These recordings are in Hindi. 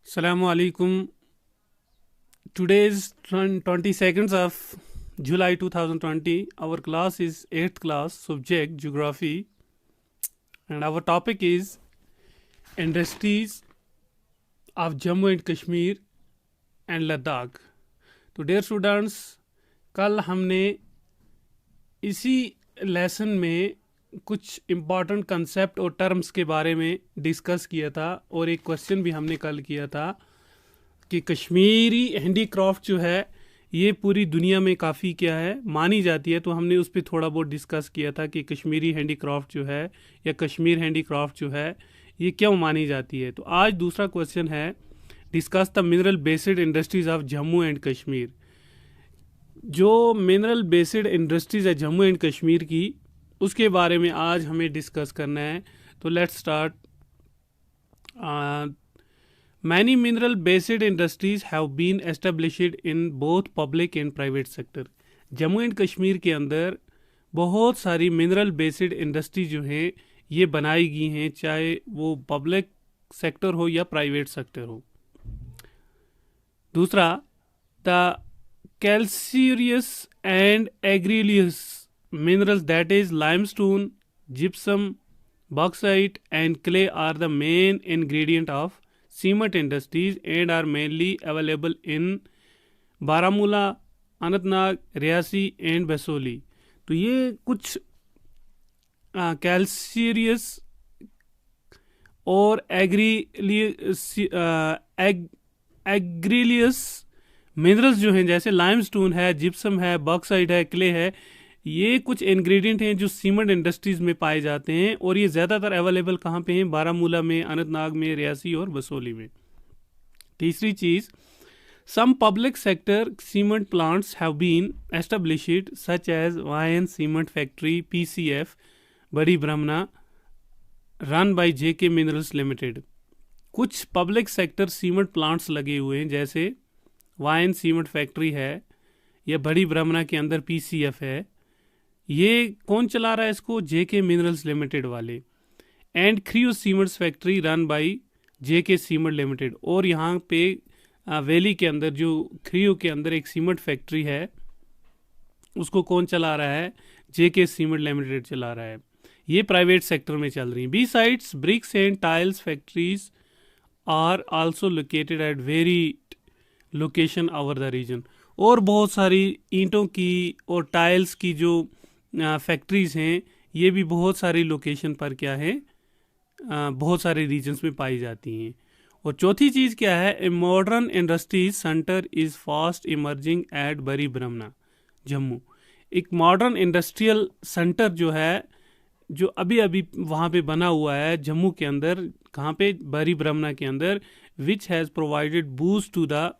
Assalamu alaikum. Today is 22nd of July 2020. Our class is 8th class, subject Geography, and our topic is industries of Jammu and Kashmir and Ladakh. तो dear students, कल हमने इसी लेसन में कुछ इम्पॉर्टेंट कंसेप्ट और टर्म्स के बारे में डिस्कस किया था और एक क्वेश्चन भी हमने कल किया था कि कश्मीरी हैंडीक्राफ्ट जो है ये पूरी दुनिया में काफ़ी क्या है मानी जाती है। तो हमने उस पर थोड़ा बहुत डिस्कस किया था कि कश्मीरी हैंडीक्राफ्ट जो है या कश्मीर हैंडीक्राफ्ट जो है ये क्यों मानी जाती है। तो आज दूसरा क्वेश्चन है, discuss the mineral based industries of Jammu and Kashmir. जो मिनरल बेस्ड इंडस्ट्रीज है जम्मू एंड कश्मीर की, उसके बारे में आज हमें डिस्कस करना है। तो let's start. Many mineral based industries have been established in both public and private sector. Jammu and Kashmir के अंदर बहुत सारी मिनरल बेस्ड इंडस्ट्री जो हैं ये बनाई गई हैं, चाहे वो पब्लिक सेक्टर हो या प्राइवेट सेक्टर हो। दूसरा, the calcareous and argillaceous minerals, that is limestone, gypsum, bauxite and clay, are the main ingredient of cement industries and are mainly available in Baramulla, Anantnag, Riyasi and Basoli. तो ये कुछ कैल्सीरियस और एग्रीलियस मिनरल्स जो हैं, जैसे लाइमस्टोन है, जिप्सम है, बॉक्साइट है, क्ले है, ये कुछ इंग्रेडिएंट हैं जो सीमेंट इंडस्ट्रीज में पाए जाते हैं और ये ज़्यादातर अवेलेबल कहाँ पे हैं? बारामूला में, अनंतनाग में, रियासी और बसोली में। तीसरी चीज़, some public sector cement plants have been established such as Wuyan cement factory PCF Bari Brahmana run by JK minerals limited. कुछ पब्लिक सेक्टर सीमेंट प्लांट्स लगे हुए हैं, जैसे वायन सीमेंट फैक्ट्री है या बड़ी ब्रह्मना के अंदर पीसीएफ है। ये कौन चला रहा है इसको? जेके मिनरल्स लिमिटेड वाले। And Khrew cements factory run by JK cement limited. और यहाँ पे वैली के अंदर जो क्रियो के अंदर एक सीमेंट फैक्ट्री है उसको कौन चला रहा है? जेके सीमेंट लिमिटेड चला रहा है। ये प्राइवेट सेक्टर में चल रही है। Besides bricks and tiles factories are also located at very location over the region. और बहुत सारी ईंटों की और टाइल्स की जो फैक्ट्रीज हैं ये भी बहुत सारी लोकेशन पर क्या है, बहुत सारे रीजन्स में पाई जाती हैं। और चौथी चीज़ क्या है? A modern industries centre is fast emerging at Bari Brahmana Jammu. एक मॉडर्न इंडस्ट्रियल सेंटर जो है जो अभी अभी वहाँ पे बना हुआ है जम्मू के अंदर, कहाँ पे? बड़ी ब्रह्मना के अंदर, which has provided boost to the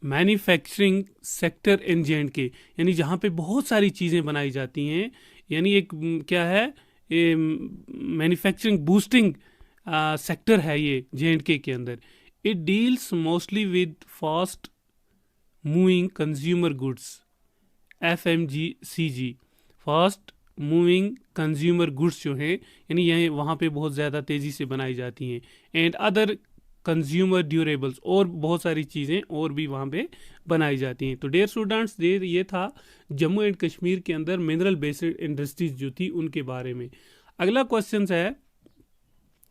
manufacturing sector in J and K. यानी जहाँ पे बहुत सारी चीज़ें बनाई जाती हैं, यानी एक क्या है, मैन्युफैक्चरिंग बूस्टिंग सेक्टर है ये जे.एंड.के के अंदर। It deals mostly with fast moving consumer goods, FMCG, fast moving consumer goods जो हैं, यानी ये वहाँ पे बहुत ज़्यादा तेज़ी से बनाई जाती हैं। एंड अदर कंज्यूमर ड्यूरेबल्स, और बहुत सारी चीज़ें और भी वहाँ पे बनाई जाती हैं। तो डियर स्टूडेंट्स, ये था जम्मू एंड कश्मीर के अंदर मिनरल बेस्ड इंडस्ट्रीज जो थी उनके बारे में। अगला क्वेश्चन है,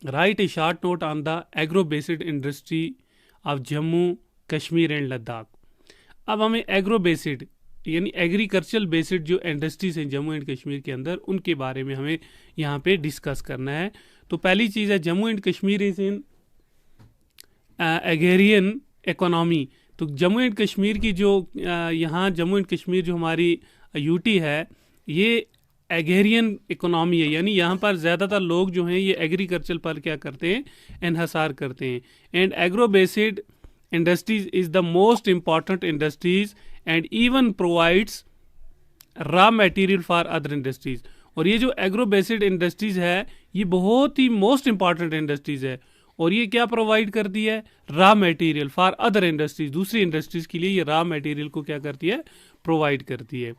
right A short note on the agro based industry of Jammu Kashmir and Ladakh. अब हमें एग्रो बेस्ड यानी एग्रीकल्चरल बेस्ड जो इंडस्ट्रीज हैं जम्मू एंड कश्मीर के अंदर उनके बारे में हमें यहाँ पे डिस्कस करना है। तो पहली चीज़ है, Jammu and Kashmir is in agrarian economy. तो जम्मू एंड कश्मीर की जो यहाँ जम्मू एंड कश्मीर जो हमारी यूटी है ये एग्रेरियन इकोनॉमी है, यानी यहाँ पर ज़्यादातर लोग जो हैं ये एग्रीकल्चर पर क्या करते हैं, इन्हसार करते हैं। And agro based industries is the most important industries and even provides raw material for other industries. और ये जो एग्रो बेस्ड इंडस्ट्रीज है ये बहुत ही मोस्ट इम्पॉर्टेंट इंडस्ट्रीज है और ये क्या प्रोवाइड करती है? Raw material for other industries. दूसरी इंडस्ट्रीज के लिए ये रॉ मटेरियल को क्या करती है? प्रोवाइड करती है।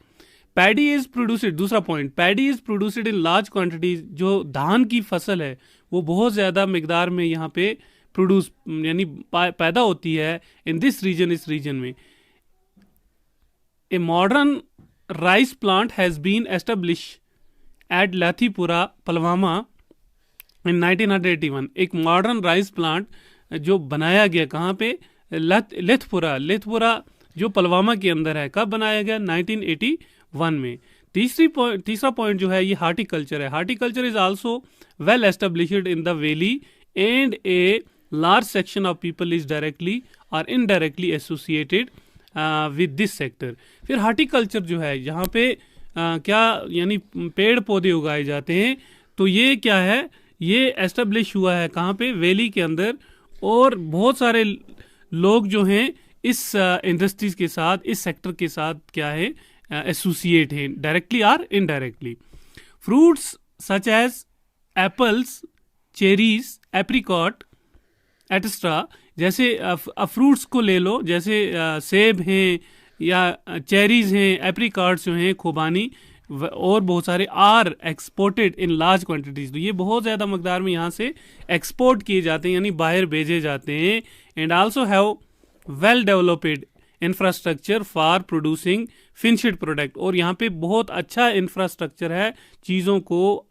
पैडी इज प्रोड्यूस्ड, दूसरा point, paddy is produced in large quantities. जो धान की फसल है वो बहुत ज़्यादा मिकदार में यहाँ पे प्रोड्यूस यानी पैदा होती है इन दिस रीजन, इस रीजन में। A modern rice plant has been establish at Lathipora Pulwama in 1981। एक मॉडर्न राइस प्लांट जो बनाया गया कहाँ पे, लेथपुरा जो पुलवामा के अंदर है। कब बनाया गया? 1981 में। तीसरा पॉइंट जो है ये हार्टिकल्चर है। Horticulture is also well established in the valley and a large section of people is directly और indirectly associated with this sector. फिर हार्टिकल्चर जो है यहाँ पे क्या यानी पेड़ पौधे उगाए जाते हैं, तो ये क्या है, ये एस्टेब्लिश हुआ है कहाँ पे, वैली के अंदर। और बहुत सारे लोग जो हैं इस इंडस्ट्रीज के साथ, इस सेक्टर के साथ क्या है, एसोसिएट हैं डायरेक्टली और indirectly. Fruits such as apples, cherries, apricot etcetera, जैसे फ्रूट्स को ले लो, जैसे सेब हैं या चेरीज हैं, एप्रिकॉट्स जो हैं, खुबानी और बहुत सारे are exported in large quantities. तो ये बहुत ज़्यादा मकदार में यहाँ से एक्सपोर्ट किए जाते हैं यानी बाहर भेजे जाते हैं। And also have well developed infrastructure for producing finished product. और यहाँ पे बहुत अच्छा इंफ्रास्ट्रक्चर है चीज़ों को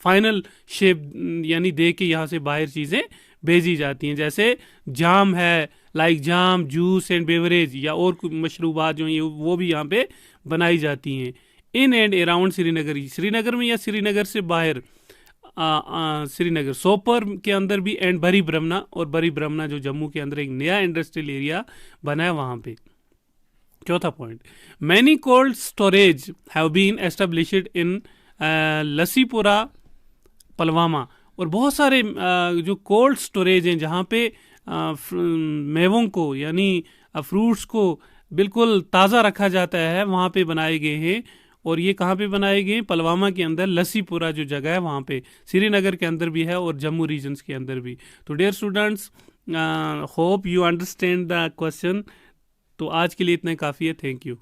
फाइनल शेप यानी दे के यहाँ से बाहर चीज़ें भेजी जाती हैं। जैसे जाम है, like jam, juice and beverage, या और मशरूबात जो हैं वो भी यहाँ पे बनाई जाती हैं। In and around Srinagar, Srinagar में या श्रीनगर से बाहर, श्रीनगर सोपर के अंदर भी, एंड बरी ब्रह्मना, और बरी ब्रह्मना जो जम्मू के अंदर एक नया इंडस्ट्रियल एरिया बना है वहाँ पे। चौथा point, many cold storage have been established in Lasipora Pulwama. और बहुत सारे जो कोल्ड स्टोरेज हैं जहाँ पे मेवों को यानी फ्रूट्स को बिल्कुल ताज़ा रखा जाता है, वहाँ पे बनाए गए हैं। और ये कहाँ पे बनाए गए हैं? पुलवामा के अंदर, लसीपुरा जो जगह है वहाँ पे। श्रीनगर के अंदर भी है और जम्मू रीजन्स के अंदर भी। तो dear students, hope you understand the question. तो आज के लिए इतना काफ़ी है। Thank you.